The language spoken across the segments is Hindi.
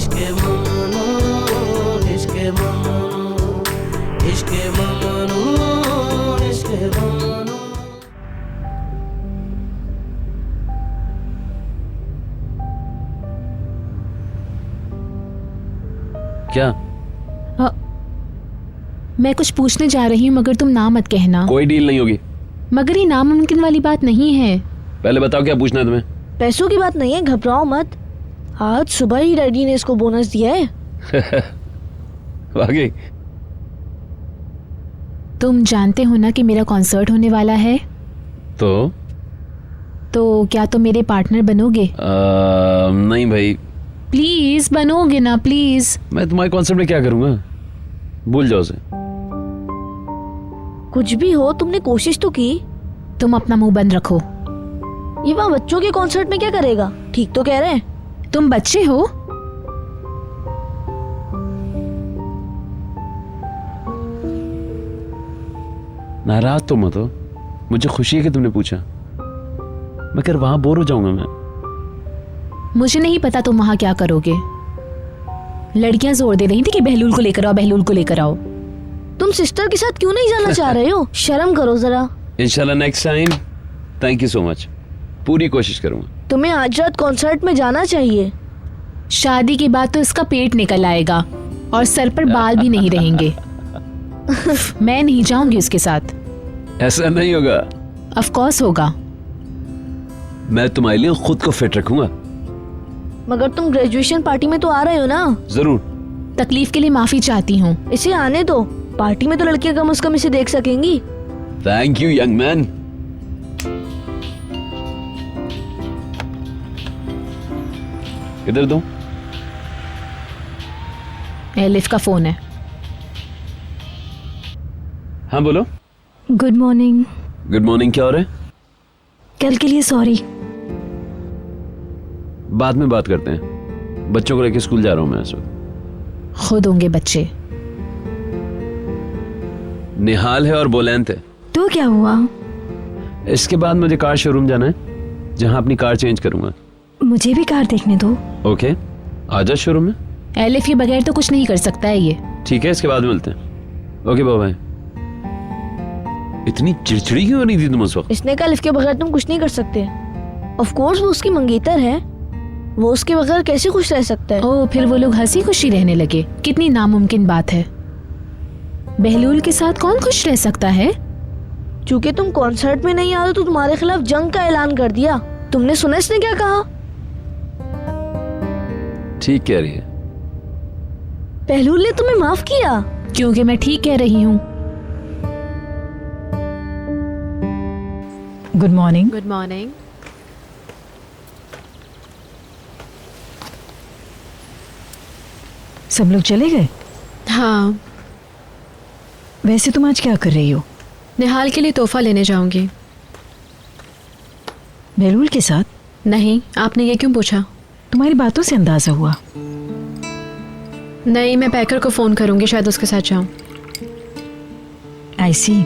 इश्क ममनू, इश्क ममनू, इश्क ममनू, इश्क ममनू। क्या? मैं कुछ पूछने जा रही हूँ मगर तुम ना मत कहना। कोई डील नहीं होगी। मगर ये नामुमकिन वाली बात नहीं है। पहले बताओ क्या पूछना है तुम्हें? पैसों की बात नहीं है, घबराओ मत। आज सुबह ही डैडी ने इसको बोनस दिया है। वाकई? तुम जानते हो ना कि मेरा कॉन्सर्ट होने वाला है। तो क्या तुम मेरे पार्टनर बनोगे? नहीं भाई। प्लीज बनोगे ना, प्लीज। मैं तुम्हारे कॉन्सेप्ट में क्या करूंगा? भूल जाओ उसे। कुछ भी हो, तुमने कोशिश तो की। तुम अपना मुंह बंद रखो। ये वहाँ बच्चों के कॉन्सर्ट में क्या करेगा? ठीक तो कह रहे हैं। तुम बच्चे हो। नाराज तो मत हो, मुझे खुशी है कि तुमने पूछा, मगर वहां बोर हो जाऊंगा मैं। मुझे नहीं पता तुम वहां क्या करोगे। लड़कियां जोर दे रही थी कि बहलूल को लेकर आओ, बहलूल को लेकर आओ। तुम सिस्टर के साथ क्यों नहीं जाना चाह रहे हो? शर्म करो जरा। इंशाल्लाह next time. Thank you so much, पूरी कोशिश करूंगा। तुम्हें आज रात कॉन्सर्ट में जाना चाहिए। शादी के बाद तो इसका पेट निकल आएगा और सर पर बाल भी नहीं रहेंगे। मैं नहीं जाऊंगी उसके साथ। ऐसा नहीं होगा। ऑफ कोर्स होगा। मैं तुम्हारे लिए खुद को फिट रखूंगा। मगर तुम ग्रेजुएशन पार्टी में तो आ रहे हो ना? जरूर। तकलीफ के लिए माफी चाहती हूँ। इसे आने दो, पार्टी में तो लड़कियां कम से कम इसे देख सकेंगी। Thank you young man. किधर दूं? एलिफ का फोन है। हाँ बोलो। Good morning. Good morning. क्या हो रहा है? कल के लिए सॉरी। बाद में बात करते हैं, बच्चों को लेकर स्कूल जा रहा हूं मैं इस वक्त। खुद होंगे बच्चे। निहाल है और बोलैंत है। तो क्या हुआ? इसके बाद मुझे कार शोरूम जाना है, जहां अपनी कार चेंज करूंगा। मुझे भी कार देखने दो। ओके, आजा शोरूम में। एलिफ के बगैर तो कुछ नहीं कर सकता है ये। ठीक है, इसके बाद मिलते हैं। Okay bye bye. इतनी चिड़चिड़ी क्यों हो रही थी तुम उस वक्त? इसने कहा लिफ्ट के बगैर तुम कुछ नहीं कर सकते। ऑफ कोर्स वो उसकी मंगेतर है, वो उसके बगैर कैसे खुश रह सकता है? ओह, फिर वो लोग हंसी खुशी रहने लगे। कितनी नामुमकिन बात है। बहलूल के साथ कौन खुश रह सकता है? चूंकि तुम कॉन्सर्ट में नहीं आ रहे तो तुम्हारे खिलाफ जंग का ऐलान कर दिया। तुमने सुना इसने क्या कहा? ठीक कह रही है। बहलूल ने तुम्हें माफ किया? क्योंकि मैं ठीक कह रही हूँ। Good morning. Good morning. सब लोग चले गए? हाँ। वैसे तुम आज क्या कर रही हो? निहाल के लिए तोहफा लेने जाऊंगी। बहलूल के साथ? नहीं, आपने ये क्यों पूछा? तुम्हारी बातों से अंदाजा हुआ। नहीं, मैं पैकर को फोन करूंगी, शायद उसके साथ जाऊं। आई सी।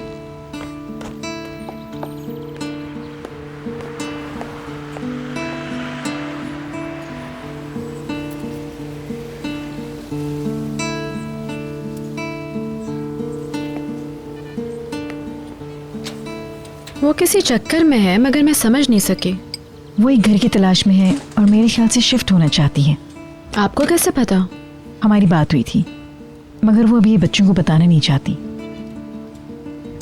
वो किसी चक्कर में है, मगर मैं समझ नहीं सकी। वो एक घर की तलाश में है और मेरे ख्याल से शिफ्ट होना चाहती है। आपको कैसे पता? हमारी बात हुई थी, मगर वो अभी ये बच्चों को बताना नहीं चाहती।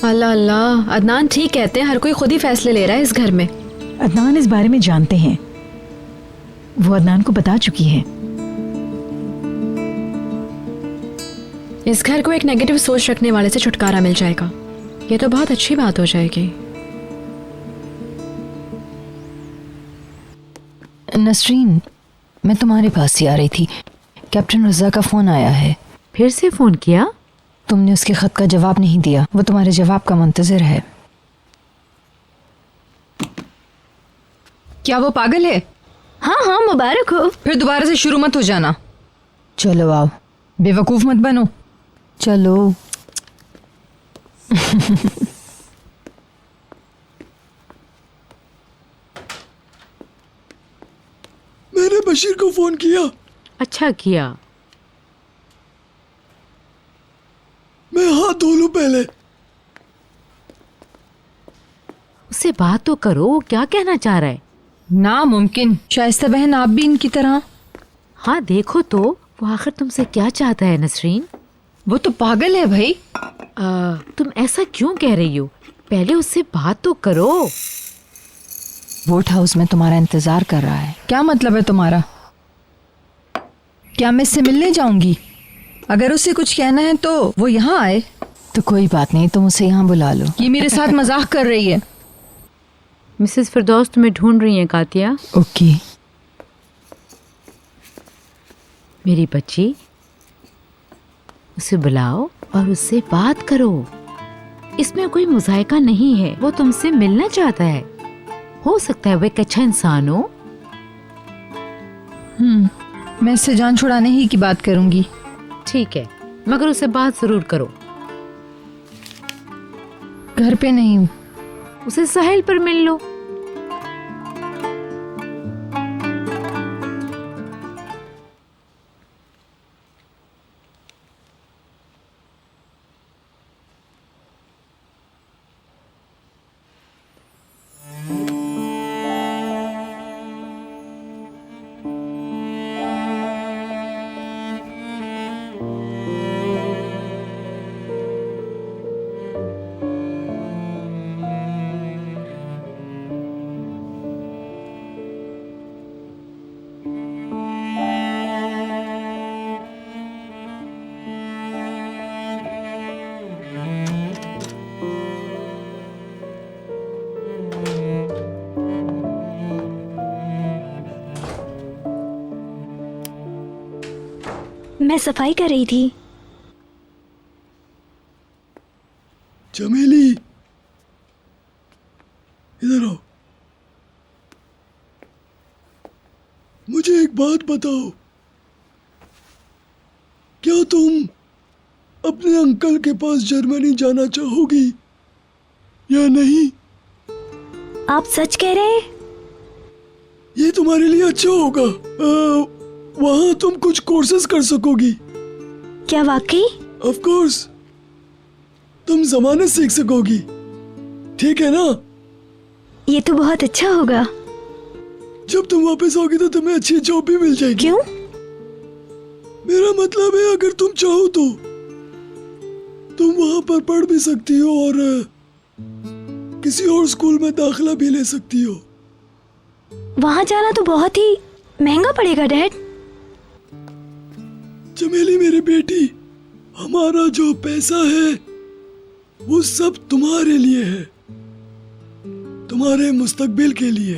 अल्लाह अल्लाह, अदनान ठीक कहते हैं, हर कोई खुद ही फैसले ले रहा है इस घर में। अदनान इस बारे में जानते हैं, वो अदनान को बता चुकी है। इस घर को एक नेगेटिव सोच रखने वाले से छुटकारा मिल जाएगा। ये तो बहुत अच्छी बात हो जाएगी। नसरीन, मैं तुम्हारे पास ही आ रही थी। कैप्टन रजा का फोन आया है। फिर से फोन किया? तुमने उसके खत का जवाब नहीं दिया, वो तुम्हारे जवाब का मुंतजिर है। क्या वो पागल है? हाँ हाँ, मुबारक हो। फिर दोबारा से शुरू मत हो जाना। चलो आओ। बेवकूफ मत बनो। चलो। मैंने बशीर को फोन किया। अच्छा किया। मैं हाथ धो लूं पहले। उससे बात तो करो, वो क्या कहना चाह रहा है? नामुमकिन, शाइस्ता बहन आप भी इनकी तरह। हाँ देखो तो वो आखिर तुमसे क्या चाहता है नसरीन। वो तो पागल है भाई। तुम ऐसा क्यों कह रही हो? पहले उससे बात तो करो। वोट हाउस में तुम्हारा इंतजार कर रहा है। क्या मतलब है तुम्हारा? क्या मैं इससे मिलने जाऊंगी? अगर उसे कुछ कहना है तो वो यहाँ आए। तो कोई बात नहीं, तुम उसे यहाँ बुला लो। ये मेरे साथ मजाक कर रही है। मिसेस फिरदौस तुम्हें ढूंढ रही हैं कातिया। ओके। मेरी बच्ची, उसे बुलाओ और उससे बात करो। इसमें कोई मुजायका नहीं है, वो तुमसे मिलना चाहता है। हो सकता है वो एक अच्छा इंसान हो। मैं इससे जान छुड़ाने ही की बात करूंगी। ठीक है, मगर उससे बात जरूर करो। घर पे नहीं हूँ। उसे साहिल पर मिल लो। मैं सफाई कर रही थी। चमेली, इधर आओ। मुझे एक बात बताओ, क्या तुम अपने अंकल के पास जर्मनी जाना चाहोगी या नहीं? आप सच कह रहे हैं? ये तुम्हारे लिए अच्छा होगा। वहाँ तुम कुछ कोर्सेज कर सकोगी। क्या वाकई? ऑफ कोर्स, तुम ज़माने सीख सकोगी। ठीक है ना? ये तो बहुत अच्छा होगा। जब तुम वापस आओगी तो तुम्हें अच्छी जॉब भी मिल जाएगी। क्यों? मेरा मतलब है, अगर तुम चाहो तो तुम वहाँ पर पढ़ भी सकती हो और किसी और स्कूल में दाखिला भी ले सकती हो। वहाँ जाना तो बहुत ही महंगा पड़ेगा डैड। चमेली मेरी बेटी, हमारा जो पैसा है वो सब तुम्हारे लिए है, तुम्हारे मुस्तकबिल के लिए।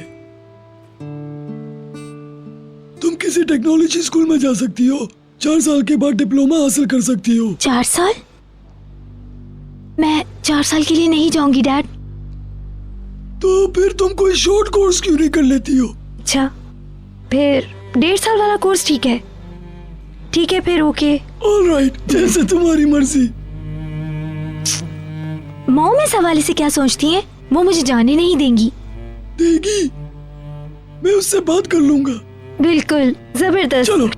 तुम किसी टेक्नोलॉजी स्कूल में जा सकती हो, 4 साल के बाद डिप्लोमा हासिल कर सकती हो। 4 साल? मैं 4 साल के लिए नहीं जाऊंगी डैड। तो फिर तुम कोई शॉर्ट कोर्स क्यों नहीं कर लेती हो? अच्छा, फिर 1.5 साल वाला कोर्स ठीक है। ठीक है फिर, ओके। ऑलराइट, जैसे तुम्हारी मर्जी। मॉम इस हवाले से क्या सोचती हैं? वो मुझे जाने नहीं देंगी। देगी, मैं उससे बात कर लूंगा। बिल्कुल, जबरदस्त। चलो।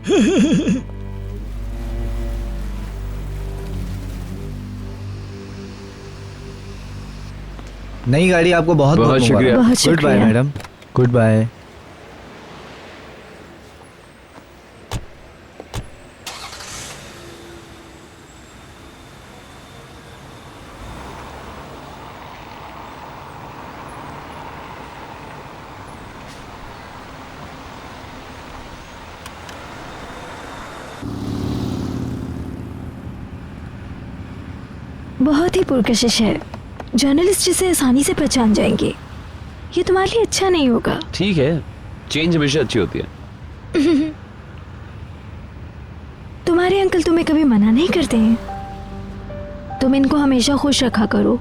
नई गाड़ी आपको बहुत बहुत शुक्रिया। बहुत गुड बाय शुक्रिया। Madam, good bye. बहुत ही पुरकशिश है। जर्नलिस्ट जिसे आसानी से पहचान जाएंगे। ये तुम्हारे लिए अच्छा नहीं होगा। ठीक है, चेंज हमेशा अच्छी होती है। तुम्हारे अंकल तुम्हें कभी मना नहीं करते हैं। तुम इनको हमेशा खुश रखा करो।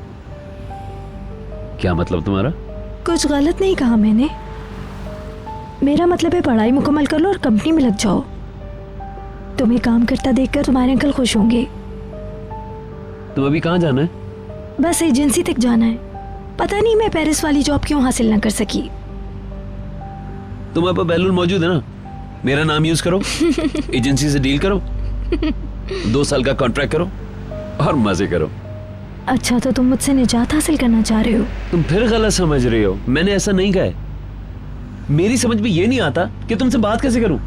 क्या मतलब तुम्हारा? कुछ गलत नहीं कहा मैंने। मेरा मतलब है पढ़ाई मुकम्मल कर लो और कंपनी में लग जाओ। तुम्हें काम करता देखकर तुम्हारे अंकल खुश होंगे। तुम अभी कहाँ जाना है? बस एजेंसी तक जाना है। पता नहीं मैं पेरिस वाली जॉब क्यों हासिल ना कर सकी। तुम्हारे पास बैलून मौजूद है ना? मेरा नाम यूज करो, एजेंसी से डील करो, 2 साल का कॉन्ट्रैक्ट करो और मजे करो। अच्छा तो तुम मुझसे निजात हासिल करना चाह रहे हो? तुम फिर गलत समझ रही हो, मैंने ऐसा नहीं कहा है। मेरी समझ में ये नहीं आता कि तुमसे बात कैसे करूं।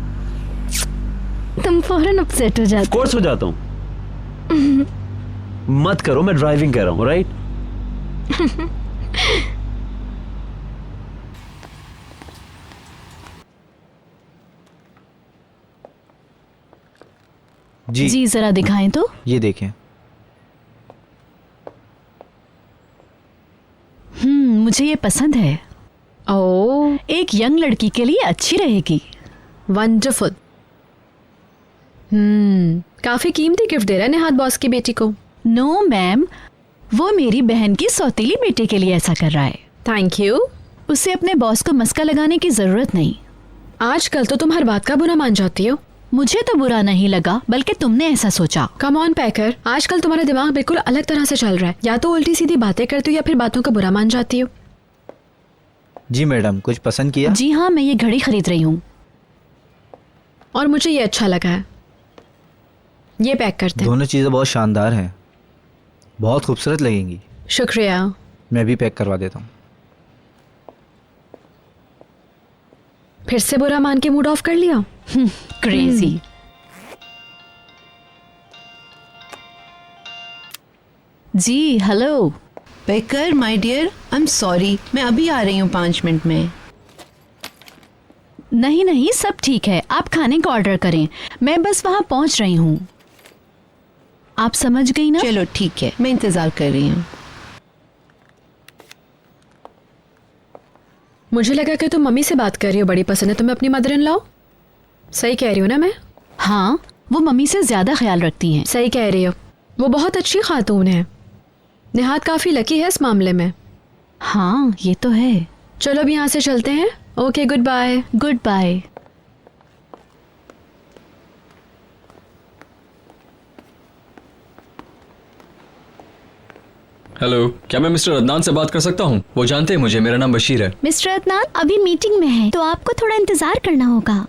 तुम फौरन अपसेट हो जाते। कोर्स हो जाता हूं। मत करो, मैं ड्राइविंग कर रहा हूं, राइट? जी जी जरा दिखाएं तो। ये देखें। मुझे ये पसंद है। ओह, एक यंग लड़की के लिए अच्छी रहेगी। वंडरफुल। काफी कीमती गिफ्ट दे रहा है निहाद बॉस की बेटी को। नो मैम, वो मेरी बहन की सौतेली बेटी के लिए ऐसा कर रहा है। Thank you. उसे अपने बॉस को मस्का लगाने की जरूरत नहीं। आजकल तो तुम हर बात का बुरा मान जाती हो। मुझे तो बुरा नहीं लगा, बल्कि तुमने ऐसा सोचा। कम ऑन पैकर, आजकल तुम्हारा दिमाग बिल्कुल अलग तरह से चल रहा है। या तो उल्टी सीधी बातें करती हो या फिर बातों का बुरा मान जाती हो। जी मैडम, कुछ पसंद किया? जी हाँ, मैं ये घड़ी खरीद रही हूँ। और मुझे ये अच्छा लगा है। ये पैक करते हैं। दोनों चीज़ें बहुत शानदार हैं, बहुत खूबसूरत लगेंगी। शुक्रिया। मैं भी पैक करवा देता हूँ। फिर से बुरा मान के मूड ऑफ कर लिया। क्रेजी। जी hello. Baker my dear, I am sorry, मैं अभी आ रही हूँ 5 मिनट में। नहीं नहीं, सब ठीक है, आप खाने का ऑर्डर करें, मैं बस वहां पहुंच रही हूँ। आप समझ गई ना? चलो ठीक है, मैं इंतजार कर रही हूँ। मुझे लगा कि तुम मम्मी से बात कर रही हो, बड़ी पसंद है तुम्हें अपनी मदर इन लॉ। सही कह रही हो ना मैं? हाँ, वो मम्मी से ज्यादा ख्याल रखती हैं। सही कह रही हो, वो बहुत अच्छी खातून है। निहाद काफी लकी है इस मामले में। हाँ ये तो है। चलो अब यहाँ से चलते हैं। Okay, good bye. Good bye. Hello, क्या मैं मिस्टर अदनान से बात कर सकता हूँ? वो जानते हैं मुझे, मेरा नाम बशीर है। मिस्टर अदनान अभी मीटिंग में है, तो आपको थोड़ा इंतजार करना होगा।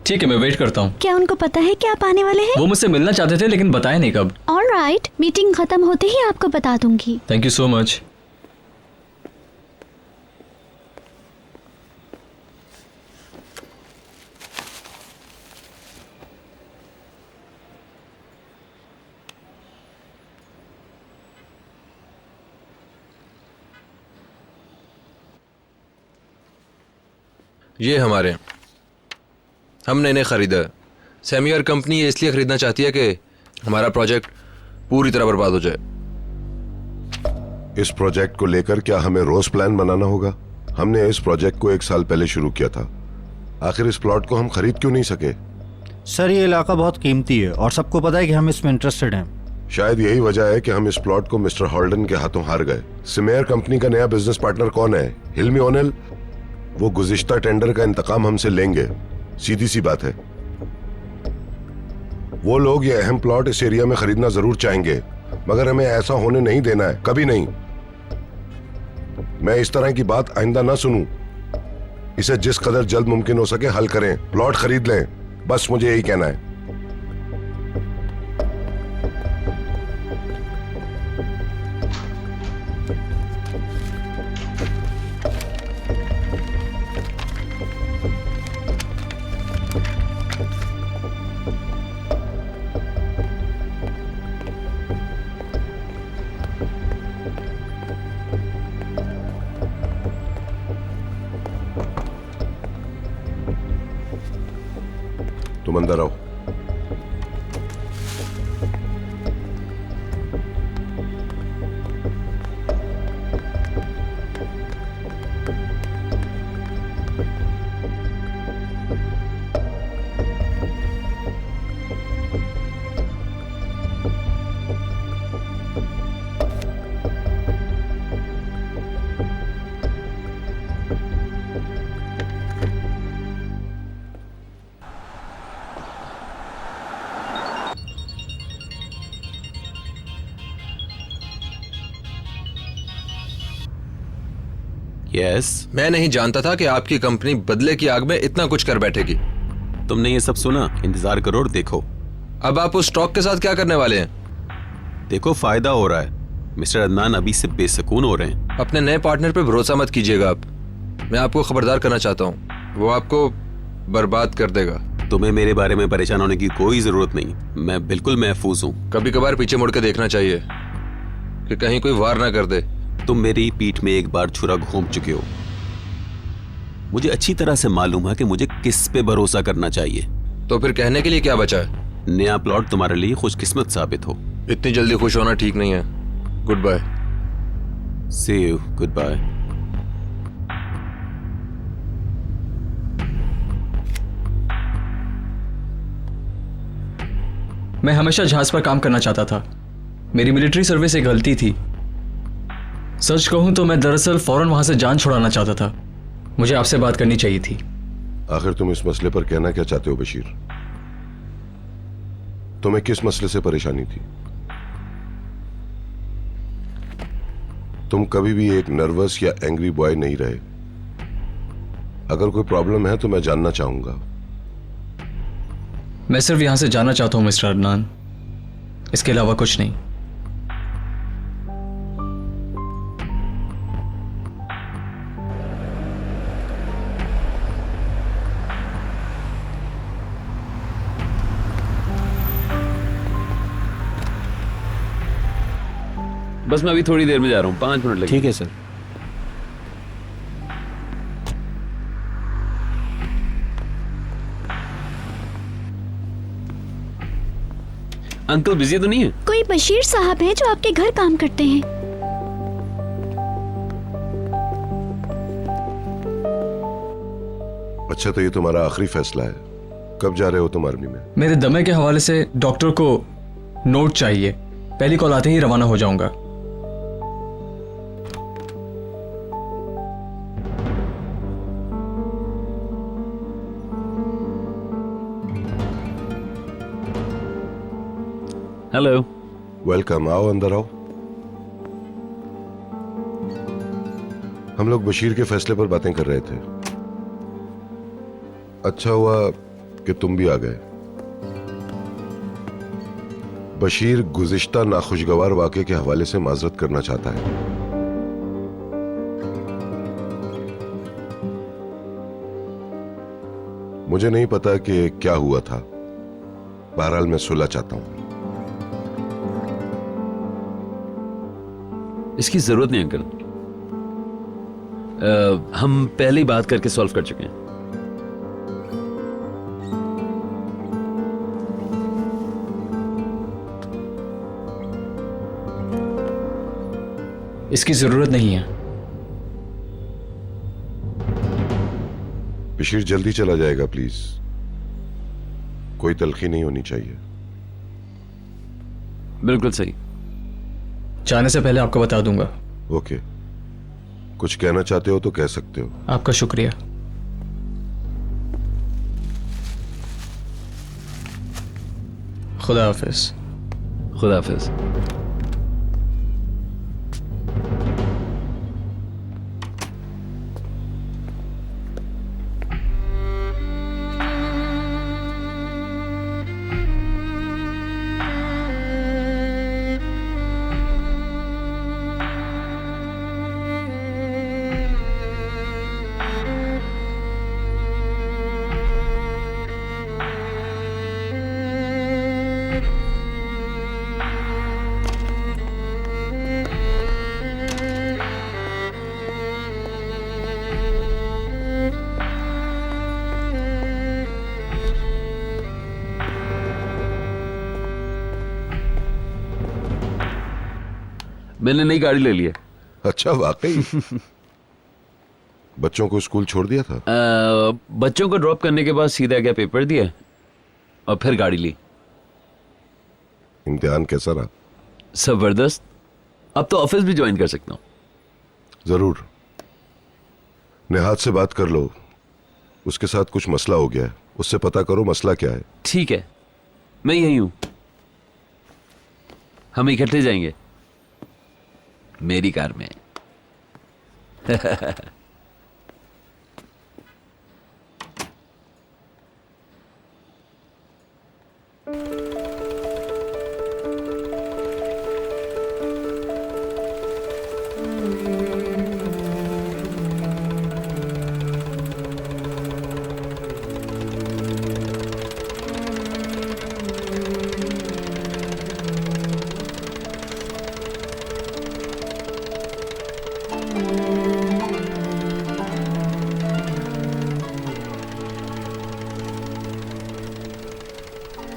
ठीक है, मैं वेट करता हूँ। क्या उनको पता है कि आप आने वाले हैं? वो मुझसे मिलना चाहते थे लेकिन बताया नहीं कब। ऑलराइट, मीटिंग खत्म होते ही आपको बता दूंगी। Thank you so much. ये हमारे हैं। हमने इन्हें खरीदा है। सेमियर कंपनी ये इसलिए खरीदना चाहती है कि हमारा प्रोजेक्ट पूरी तरह बर्बाद हो जाए। इस प्रोजेक्ट को लेकर क्या हमें रोज प्लान बनाना होगा? हमने इस प्रोजेक्ट को 1 साल पहले शुरू किया था। आखिर इस प्लॉट को हम खरीद क्यों नहीं सके? सर, ये इलाका बहुत कीमती है और सबको पता है कि हम इसमें इंटरेस्टेड हैं। शायद यही वजह है कि हम इस प्लॉट को मिस्टर हॉल्डन के हाथों हार गए। सिमेयर कंपनी का नया बिजनेस पार्टनर कौन है? हिल्मी ओनेल। वो गुज़िश्ता टेंडर का इंतकाम हमसे लेंगे, सीधी सी बात है। वो लोग ये अहम प्लॉट इस एरिया में खरीदना जरूर चाहेंगे, मगर हमें ऐसा होने नहीं देना है, कभी नहीं। मैं इस तरह की बात आइंदा ना सुनूं। इसे जिस कदर जल्द मुमकिन हो सके हल करें, प्लॉट खरीद लें, बस मुझे यही कहना है। तुम अंदर आओ। मैं नहीं जानता था कि आपकी कंपनी बदले की आग में इतना कुछ कर बैठेगी। तुमने ये सब सुना, इंतजार करो और देखो। अब आप उस स्टॉक के साथ क्या करने वाले हैं? देखो फायदा हो रहा है। मिस्टर अदनान अभी से बेसुकून हो रहे हैं। अपने नए पार्टनर पे भरोसा मत कीजिएगा आप। मैं आपको खबरदार करना चाहता हूँ, वो आपको बर्बाद कर देगा। तुम्हें मेरे बारे में परेशान होने की कोई जरूरत नहीं, मैं बिल्कुल महफूज हूँ। कभी कभार पीछे मुड़ के देखना चाहिए कि कहीं कोई वार ना कर दे। तुम मेरी पीठ में एक बार छुरा घूम चुके हो। मुझे अच्छी तरह से मालूम है कि मुझे किस पे भरोसा करना चाहिए। तो फिर कहने के लिए क्या बचा है? नया प्लॉट तुम्हारे लिए खुशकिस्मत साबित हो। इतनी जल्दी खुश होना ठीक नहीं है। Good bye. See you. Good bye. मैं हमेशा जहाज पर काम करना चाहता था। मेरी मिलिट्री सर्विस एक गलती थी। सच कहूं तो मैं दरअसल फौरन वहां से जान छुड़ाना चाहता था। मुझे आपसे बात करनी चाहिए थी। आखिर तुम इस मसले पर कहना क्या चाहते हो बशीर? तुम्हें किस मसले से परेशानी थी? तुम कभी भी एक नर्वस या एंग्री बॉय नहीं रहे। अगर कोई प्रॉब्लम है तो मैं जानना चाहूंगा। मैं सिर्फ यहां से जाना चाहता हूं मिस्टर अदनान, इसके अलावा कुछ नहीं। बस मैं अभी थोड़ी देर में जा रहा हूँ, 5 मिनट लगेंगे। ठीक है सर। अंकल बिजी तो नहीं है? कोई बशीर साहब हैं जो आपके घर काम करते हैं। अच्छा, तो ये तुम्हारा आखिरी फैसला है? कब जा रहे हो तुम आर्मी में? मेरे दमे के हवाले से डॉक्टर को नोट चाहिए। पहली कॉल आते ही रवाना हो जाऊंगा। हेलो। वेलकम। आओ, अंदर आओ। हम लोग बशीर के फैसले पर बातें कर रहे थे। अच्छा हुआ कि तुम भी आ गए। बशीर गुज़िश्ता नाखुशगवार वाक़े के हवाले से माजरत करना चाहता है। मुझे नहीं पता कि क्या हुआ था। बहरहाल मैं सुलह चाहता हूं। इसकी जरूरत नहीं अंकल, हम पहले ही बात करके सॉल्व कर चुके हैं। इसकी जरूरत नहीं है। बशीर जल्दी चला जाएगा, प्लीज। कोई तलखी नहीं होनी चाहिए। बिल्कुल सही। जाने से पहले आपको बता दूंगा। ओके। कुछ कहना चाहते हो तो कह सकते हो। आपका शुक्रिया। खुदा हाफिज। खुदा हाफिज। मैंने नई गाड़ी ले ली है। अच्छा, वाकई? बच्चों को स्कूल छोड़ दिया था? बच्चों को ड्रॉप करने के बाद सीधा गया, पेपर दिया और फिर गाड़ी ली। इम्तिहान कैसा रहा? जबरदस्त। अब तो ऑफिस भी ज्वाइन कर सकता हूँ। जरूर। निहाद से बात कर लो, उसके साथ कुछ मसला हो गया है। उससे पता करो मसला क्या है। ठीक है, मैं यही हूं। हम इकट्ठे जाएंगे मेरी कार में।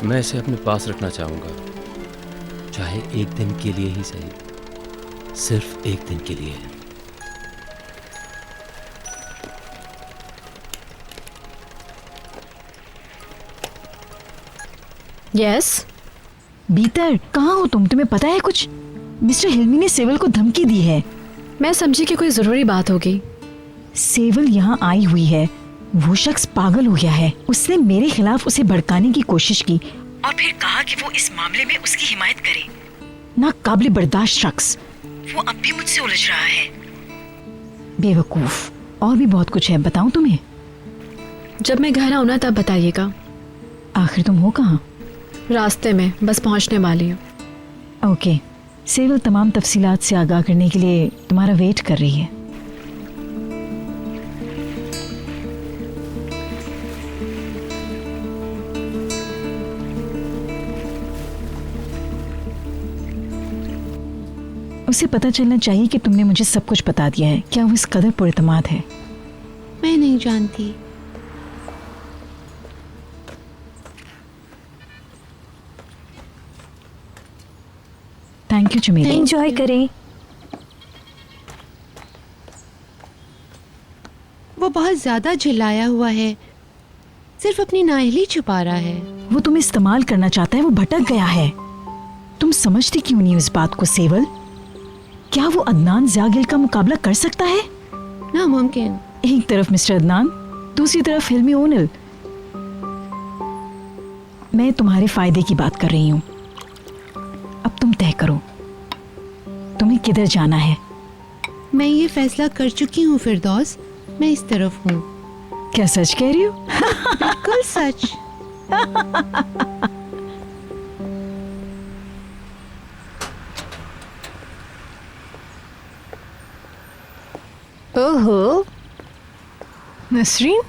मैं इसे अपने पास रखना चाहूंगा, चाहे एक दिन के लिए ही सही, सिर्फ एक दिन के लिए। यस बीतर, कहाँ हो तुम? तुम्हें पता है कुछ? मिस्टर हिल्मी ने सेवल को धमकी दी है। मैं समझी कि कोई जरूरी बात होगी। सेवल यहाँ आई हुई है। वो शख्स पागल हो गया है। उसने मेरे खिलाफ उसे भड़काने की कोशिश की और फिर कहा कि वो इस मामले में उसकी हिमायत करे। ना काबिल बर्दाश्त शख्स। वो अब भी मुझसे उलझ रहा है। बेवकूफ। और भी बहुत कुछ है, बताऊं तुम्हें? जब मैं घर आऊं ना तब बताइएगा। आखिर तुम हो कहाँ? रास्ते में, बस पहुंचने वाली हूँ। ओके। सेवल तमाम तफसीलात से आगाह करने के लिए तुम्हारा वेट कर रही है। उसे पता चलना चाहिए कि तुमने मुझे सब कुछ बता दिया है। क्या वो इस कदर पुरएतमाद है? मैं नहीं जानती। थैंक यू चमेली। एंजॉय करें। वो बहुत ज्यादा झिल्लाया हुआ है, सिर्फ अपनी नाअहली छुपा रहा है। वो तुम्हें इस्तेमाल करना चाहता है। वो भटक गया है। तुम समझती क्यों नहीं इस बात को सेवल? क्या वो अदनान ज़ियागिल का मुकाबला कर सकता है? नामुमकिन। एक तरफ मिस्टर अदनान, दूसरी तरफ हिल्मी ओनल। मैं तुम्हारे फायदे की बात कर रही हूँ। अब तुम तय करो, तुम्हें किधर जाना है? मैं ये फैसला कर चुकी हूँ फिरदौस, मैं इस तरफ हूँ। क्या सच कह रही हो? बिल्कुल सच। ओहो नसरीन,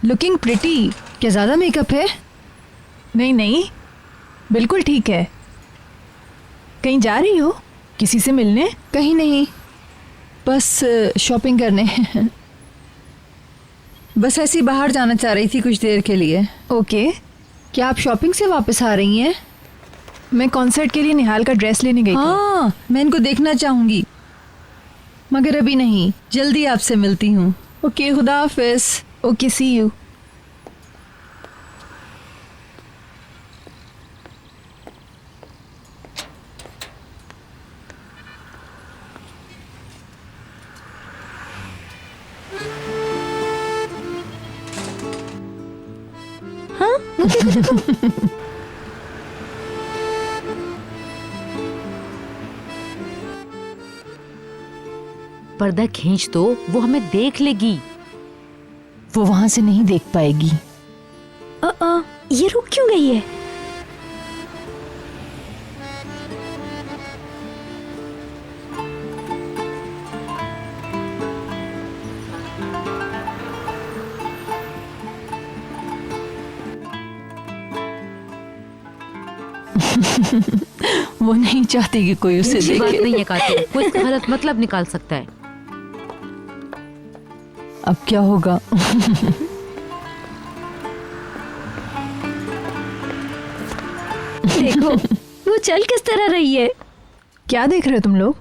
लुकिंग प्रिटी। क्या ज़्यादा मेकअप है? नहीं नहीं, बिल्कुल ठीक है। कहीं जा रही हो? किसी से मिलने? कहीं नहीं, बस शॉपिंग करने। बस ऐसे ही बाहर जाना चाह रही थी कुछ देर के लिए। ओके। क्या आप शॉपिंग से वापस आ रही हैं? मैं कॉन्सर्ट के लिए निहाल का ड्रेस लेने गई थी। हाँ, मैं इनको देखना चाहूंगी, मगर अभी नहीं, जल्दी आपसे मिलती हूँ। ओके, खुदा हाफिज। Okay, C you. हाँ, देखो। पर्दा खींच दो, वो हमें देख लेगी। वो वहां से नहीं देख पाएगी। ये रुक क्यों गई है? वो नहीं चाहती कि कोई उसे ये बात देखे। नहीं है कातिल, वो इसका गलत मतलब निकाल सकता है। अब क्या होगा? देखो, वो चल किस तरह रही है। क्या देख रहे हो तुम लोग?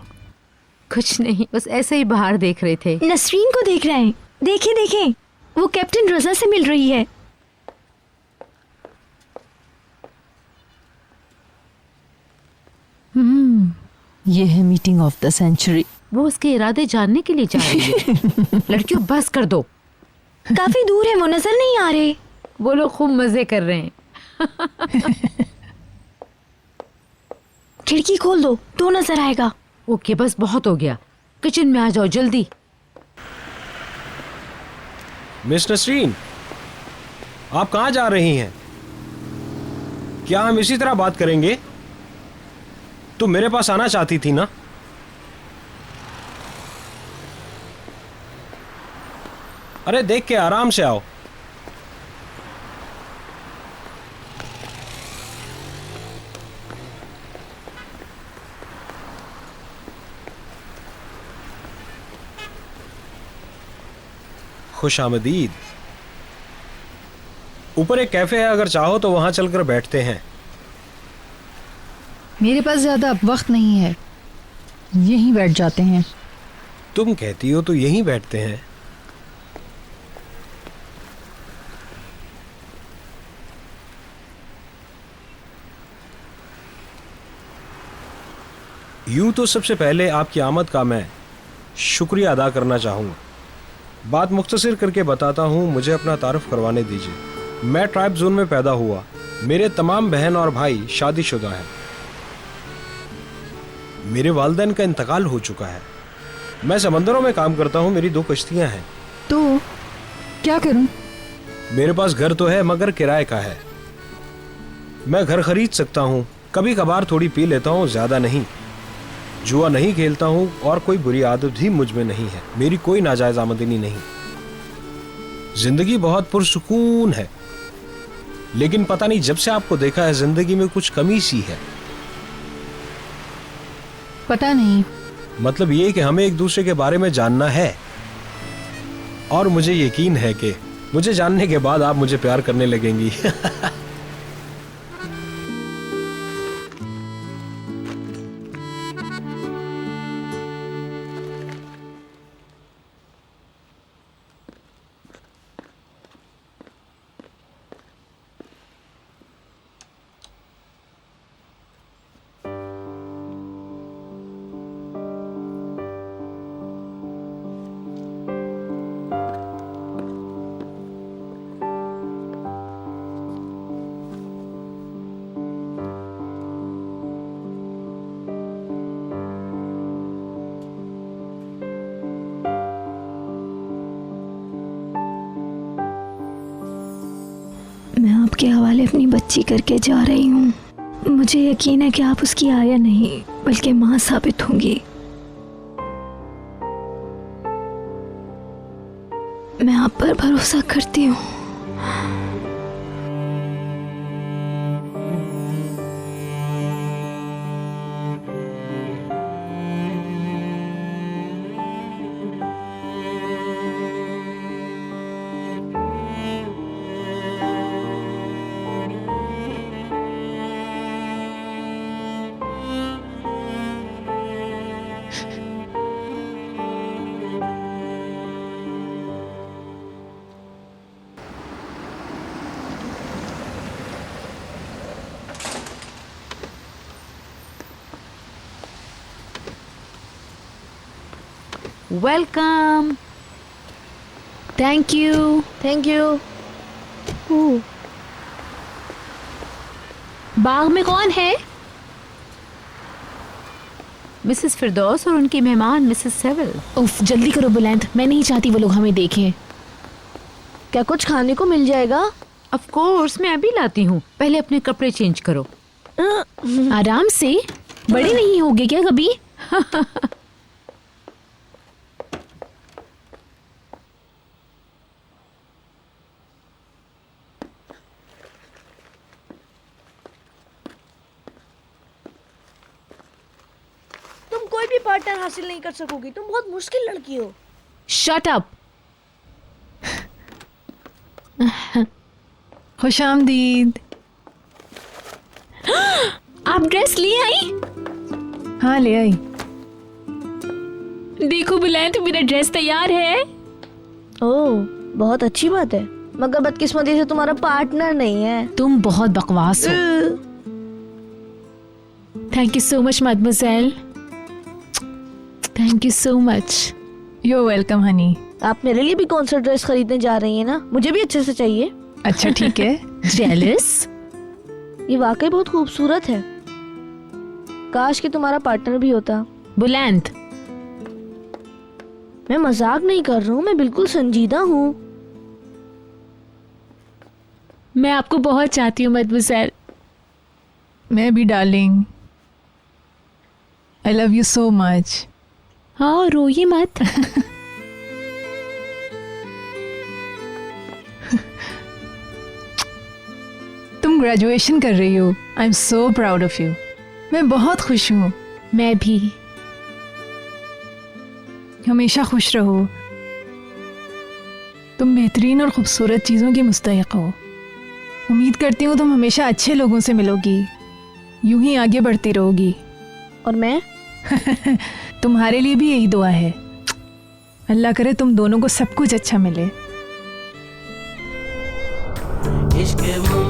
कुछ नहीं, बस ऐसे ही बाहर देख रहे थे। नसरीन को देख रहे हैं। देखें देखें, वो कैप्टन रजा से मिल रही है। ये है मीटिंग ऑफ द सेंचुरी। वो उसके इरादे जानने के लिए जा रही है। लड़कियों, बस कर दो। काफी दूर है, वो नजर नहीं आ रहे। वो लोग खूब मजे कर रहे हैं। खिड़की खोल दो तो नजर आएगा। ओके, बस बहुत हो गया। किचन में आ जाओ जल्दी। मिस नसरीन, आप कहाँ जा रही हैं? क्या हम इसी तरह बात करेंगे? तुम मेरे पास आना चाहती थी ना? अरे देख के आराम से आओ। खुश आमदीद। ऊपर एक कैफे है, अगर चाहो तो वहां चलकर बैठते हैं। मेरे पास ज्यादा वक्त नहीं है, यहीं बैठ जाते हैं। तुम कहती हो तो यहीं बैठते हैं। यूं तो सबसे पहले आपकी आमद का मैं शुक्रिया अदा करना चाहूँगा। बात मुख्तसर करके बताता हूँ, मुझे अपना तारुफ करवाने दीजिए। मैं ट्राइब जोन में पैदा हुआ, मेरे तमाम बहन और भाई शादीशुदा हैं। मेरे वालिदैन का इंतकाल हो चुका है। मैं समंदरों में काम करता हूँ, मेरी 2 कश्तियाँ हैं। तो क्या करूं? मेरे पास घर तो है मगर किराए का है। मैं घर खरीद सकता हूँ, कभी कभार थोड़ी पी लेता हूँ, ज्यादा नहीं। जुआ नहीं खेलता हूँ और कोई बुरी आदत भी मुझ में नहीं है। मेरी कोई नाजायज आमदनी नहीं। जिंदगी बहुत पुरसुकून है, लेकिन पता नहीं जब से आपको देखा है जिंदगी में कुछ कमी सी है। पता नहीं। मतलब ये कि हमें एक दूसरे के बारे में जानना है, और मुझे यकीन है कि मुझे जानने के बाद आप मुझे प्यार करने लगेंगी। मैं आपके हवाले अपनी बच्ची करके जा रही हूँ। मुझे यकीन है कि आप उसकी आया नहीं बल्कि माँ साबित होंगी। मैं आप पर भरोसा करती हूँ। Welcome. Thank you. Thank you. बाग में कौन है? मिसेस फिरदौस और उनकी मेहमान मिसेस सेविल। उफ, जल्दी करो बुलंद, मैं नहीं चाहती वो लोग हमें देखें। क्या कुछ खाने को मिल जाएगा? ऑफ कोर्स, मैं अभी लाती हूँ, पहले अपने कपड़े चेंज करो। आराम से, बड़े नहीं होगे क्या कभी? तुम कोई भी पार्टनर हासिल नहीं कर सकोगी, तुम बहुत मुश्किल लड़की हो। Shut up. खुश आमदीद। आप ड्रेस ले आई? हाँ ले आई। देखो बुलंद, मेरा ड्रेस तैयार है। ओह, बहुत अच्छी बात है, मगर बदकिस्मती से तुम्हारा पार्टनर नहीं है। तुम बहुत बकवास हो। Thank you so much mademoiselle, thank you so much. You welcome honey. आप मेरे लिए भी कौन सा ड्रेस खरीदने जा रही हैं ना? मुझे भी अच्छे से चाहिए। अच्छा ठीक है। जेलस? ये वाकई बहुत खूबसूरत है, काश कि तुम्हारा पार्टनर भी होता। बुलंद, मैं मजाक नहीं कर रहा हूँ, मैं बिल्कुल संजीदा हूँ। मैं आपको बहुत चाहती हूँ मदमोजेल। मैं भी darling, I love you so much. हाँ, रोइए मत। तुम ग्रेजुएशन कर रही हो, I am so proud of you. मैं बहुत खुश हूँ। मैं भी। हमेशा खुश रहो। तुम बेहतरीन और खूबसूरत चीज़ों की मुस्तहिक हो। उम्मीद करती हूँ तुम हमेशा अच्छे लोगों से मिलोगी, यूं ही आगे बढ़ती रहोगी। और मैं तुम्हारे लिए भी यही दुआ है। अल्लाह करे तुम दोनों को सब कुछ अच्छा मिले। इश्क